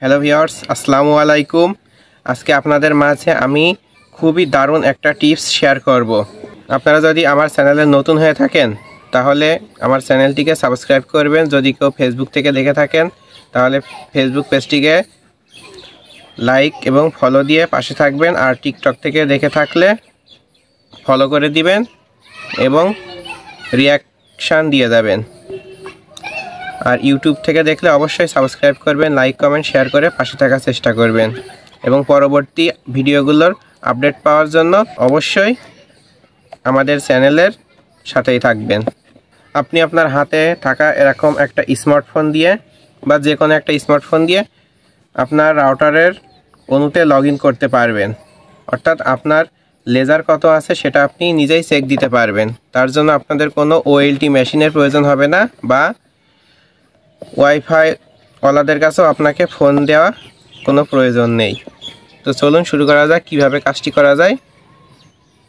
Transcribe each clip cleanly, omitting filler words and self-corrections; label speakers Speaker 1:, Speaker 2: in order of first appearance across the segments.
Speaker 1: Hello viewers, আসসালামু আলাইকুম। আজকে আপনাদের মাঝে আমি খুবই দারুণ একটা টিপস শেয়ার করব। আপনারা যদি আমার চ্যানেলে নতুন হয়ে থাকেন তাহলে আমার চ্যানেলটিকে সাবস্ক্রাইব করবেন। যদি কেউ ফেসবুক থেকে দেখে থাকেন তাহলে ফেসবুক পেজটিকে লাইক এবং ফলো দিয়ে পাশে থাকবেন। আর টিকটক থেকে দেখে থাকলে ফলো করে দিবেন এবং রিয়াকশান দিয়ে যাবেন। আর ইউটিউব থেকে দেখলে অবশ্যই সাবস্ক্রাইব করবেন, লাইক কমেন্ট শেয়ার করে পাশে থাকার চেষ্টা করবেন এবং পরবর্তী ভিডিওগুলোর আপডেট পাওয়ার জন্য অবশ্যই আমাদের চ্যানেলের সাথেই থাকবেন। আপনি আপনার হাতে থাকা এরকম একটা স্মার্টফোন দিয়ে বা যে কোনো একটা স্মার্টফোন দিয়ে আপনার রাউটারের অনুতে লগ ইন করতে পারবেন। অর্থাৎ আপনার লেজার কত আছে সেটা আপনি নিজেই চেক দিতে পারবেন। তার জন্য আপনাদের কোনো ওএলটি মেশিনের প্রয়োজন হবে না বা ওয়াইফাই ওয়ালাদের কাছেও আপনাকে ফোন দেওয়া কোনো প্রয়োজন নেই। তো চলুন শুরু করা যাক। কীভাবে কাজটি করা যায়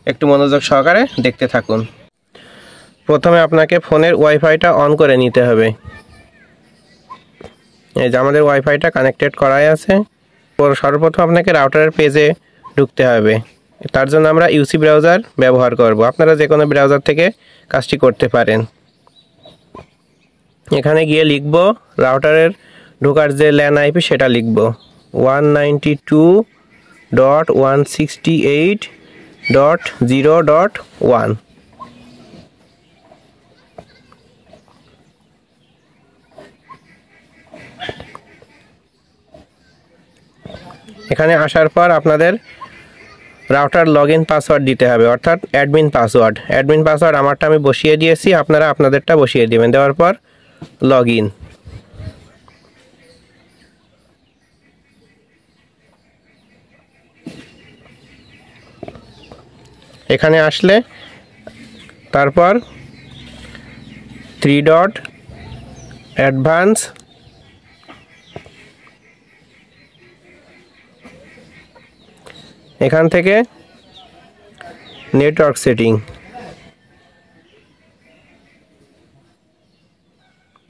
Speaker 1: একটু মনোযোগ সহকারে দেখতে থাকুন। প্রথমে আপনাকে ফোনের ওয়াইফাইটা অন করে নিতে হবে। এই যে আমাদের ওয়াইফাইটা কানেক্টেড করাই আছে। সর্বপ্রথম আপনাকে রাউটারের পেজে ঢুকতে হবে। তার জন্য আমরা ইউসি ব্রাউজার ব্যবহার করব। আপনারা যে কোনো ব্রাউজার থেকে কাজটি করতে পারেন। এখানে গিয়ে লিখব রাউটারের ঢোকার যে ল্যান আইপি সেটা লিখব 192.168.0.1। এখানে আসার পর আপনাদের রাউটার লগইন পাসওয়ার্ড দিতে হবে, অর্থাৎ অ্যাডমিন পাসওয়ার্ড। অ্যাডমিন পাসওয়ার্ড আমারটা আমি বসিয়ে দিয়েছি, আপনারা আপনাদেরটা বসিয়ে দিবেন। দেওয়ার পর লগ ইন। এখানে আসলে তারপর 3 ডট অ্যাডভান্স, এখান থেকে নেটওয়ার্ক সেটিং,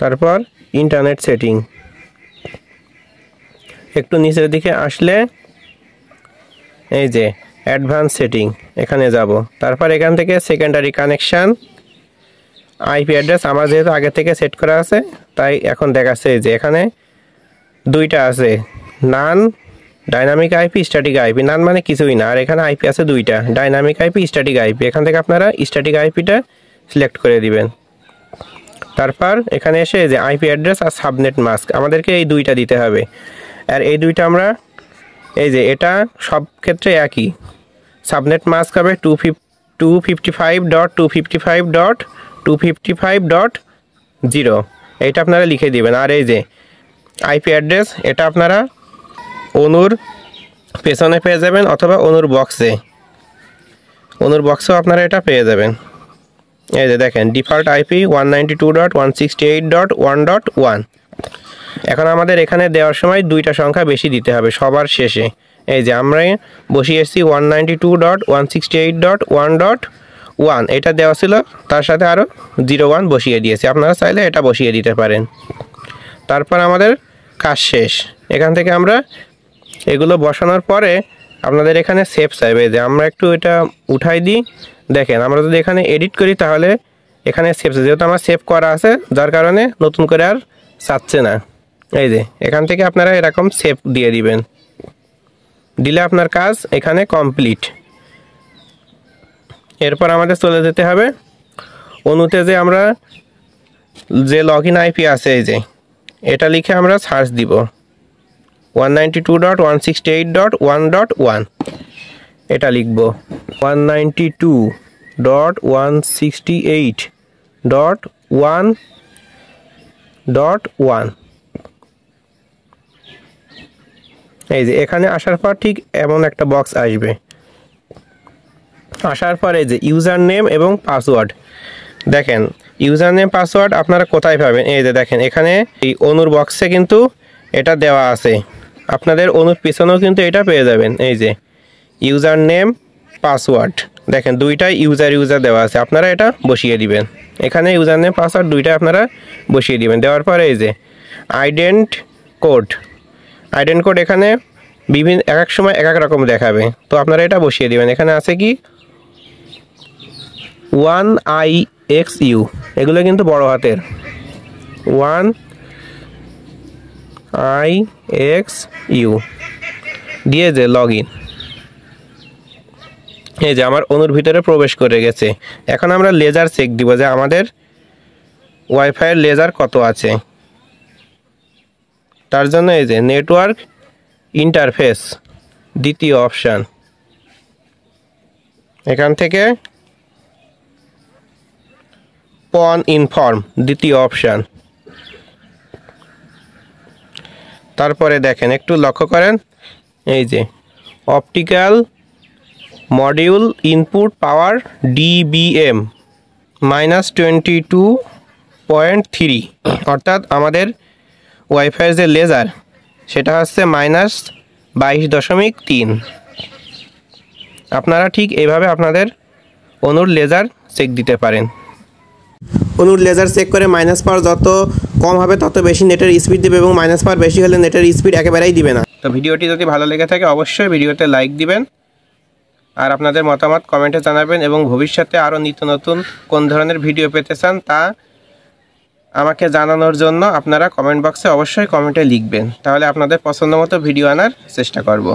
Speaker 1: তারপর ইন্টারনেট সেটিং। একটু নিচের দিকে আসলে এই যে অ্যাডভান্স সেটিং, এখানে যাব। তারপর এখান থেকে সেকেন্ডারি কানেকশান আইপি অ্যাড্রেস আমার যেহেতু আগে থেকে সেট করা আছে তাই এখন দেখাচ্ছে যে এখানে দুইটা আছে, নান ডাইনামিক আইপি, স্ট্যাটিক আইপি। নান মানে কিছুই না, আর এখানে আইপি আছে দুইটা, ডাইনামিক আইপি, স্ট্যাটিক আইপি। এখান থেকে আপনারা স্ট্যাটিক আইপিটা সিলেক্ট করে দিবেন। তারপর এখানে এসে যে আইপি অ্যাড্রেস আর সাবনেট মাস্ক আমাদেরকে এই দুইটা দিতে হবে। আর এই দুইটা আমরা এই যে এটা সব ক্ষেত্রে একই। সাবনেট মাস্ক হবে 255.255.255.0। এইটা আপনারা লিখে দিবেন। আর এই যে আইপি অ্যাড্রেস এটা আপনারা অনুর পেছনে পেয়ে যাবেন অথবা অনুর বক্সেও আপনারা এটা পেয়ে যাবেন। এই যে দেখেন ডিফল্ট আইপি 192.168.1.1। এখন আমাদের এখানে দেওয়ার সময় দুইটা সংখ্যা বেশি দিতে হবে সবার শেষে। এই যে আমরা বসিয়েছি 192.168.1.1, এটা দেওয়া ছিল, তার সাথে আরও 01 বসিয়ে দিয়েছি। আপনারা চাইলে এটা বসিয়ে দিতে পারেন। তারপর আমাদের কাজ শেষ। এখান থেকে আমরা এগুলো বসানোর পরে আপনাদের এখানে সেভ চাইবে, যে আমরা একটু এটা উঠাই দিই। দেখেন আমরা যদি এখানে এডিট করি তাহলে এখানে সেভ, যেহেতু আমার সেভ করা আছে যার কারণে নতুন করে আর চাচ্ছে না। এই যে এখান থেকে আপনারা এরকম সেভ দিয়ে দিবেন, দিলে আপনার কাজ এখানে কমপ্লিট। এরপর আমাদের চলে যেতে হবে অনুতে, যে আমরা যে লগ ইন আইপি আছে এই যে এটা লিখে আমরা সার্চ দিব 192.168.1.1। এটা লিখব 192.168.1.1। এই যে এখানে আসার পর ঠিক এমন একটা বক্স আসবে। আসার পরে যে ইউজার নেম এবং পাসওয়ার্ড, দেখেন ইউজার নেম পাসওয়ার্ড আপনারা কোথায় পাবেন? এই যে দেখেন এখানে এই অনুর বক্সে কিন্তু এটা দেওয়া আছে। আপনাদের অনুর পিছনেও কিন্তু এটা পেয়ে যাবেন। এই যে ইউজার নেম পাসওয়ার্ড, দেখেন দুইটাই ইউজার দেওয়া আছে, আপনারা এটা বসিয়ে দিবেন। এখানে ইউজার নেম পাসওয়ার্ড দুইটা আপনারা বসিয়ে দিবেন। দেওয়ার পরে এই যে আইডেন্ট কোড আইডেন্ট কোড এখানে বিভিন্ন এক এক সময় এক এক রকম দেখাবে, তো আপনারা এটা বসিয়ে দেবেন। এখানে আছে কি 1IXU, এগুলো কিন্তু বড় হাতের 1IXU দিয়ে যে লগ ইন, এই যে আমার অনুর ভিতরে প্রবেশ করে গেছে। এখন আমরা লেজার চেক দিব যে আমাদের ওয়াইফাইয়ের লেজার কত আছে। তার জন্য এই যে নেটওয়ার্ক ইন্টারফেস দ্বিতীয় অপশান, এখান থেকে পন ইনফর্ম দ্বিতীয় অপশান। তারপরে দেখেন, একটু লক্ষ্য করেন, এই যে অপটিক্যাল মডিউল ইনপুট পাওয়ার DBM -22.3, অর্থাৎ আমাদের ওয়াইফাইয়ের যে লেজার সেটা হচ্ছে -22.3। আপনারা ঠিক এইভাবে আপনাদের অনুর লেজার চেক দিতে পারেন। অনুর লেজার চেক করে মাইনাস পাওয়ার যত কম হবে তত বেশি নেটের স্পিড দেবে, এবং মাইনাস পাওয়ার বেশি হলে নেটের স্পিড একেবারেই দিবে না। তো ভিডিওটি যদি ভালো লেগে থাকে অবশ্যই ভিডিওতে লাইক দিবেন, আর আপনাদের মতামত কমেন্টে জানাবেন, এবং ভবিষ্যতে আরও নিত্য নতুন কোন ধরনের ভিডিও পেতে চান তা আমাকে জানানোর জন্য আপনারা কমেন্ট বক্সে অবশ্যই কমেন্টে লিখবেন, তাহলে আপনাদের পছন্দ মতো ভিডিও আনার চেষ্টা করব।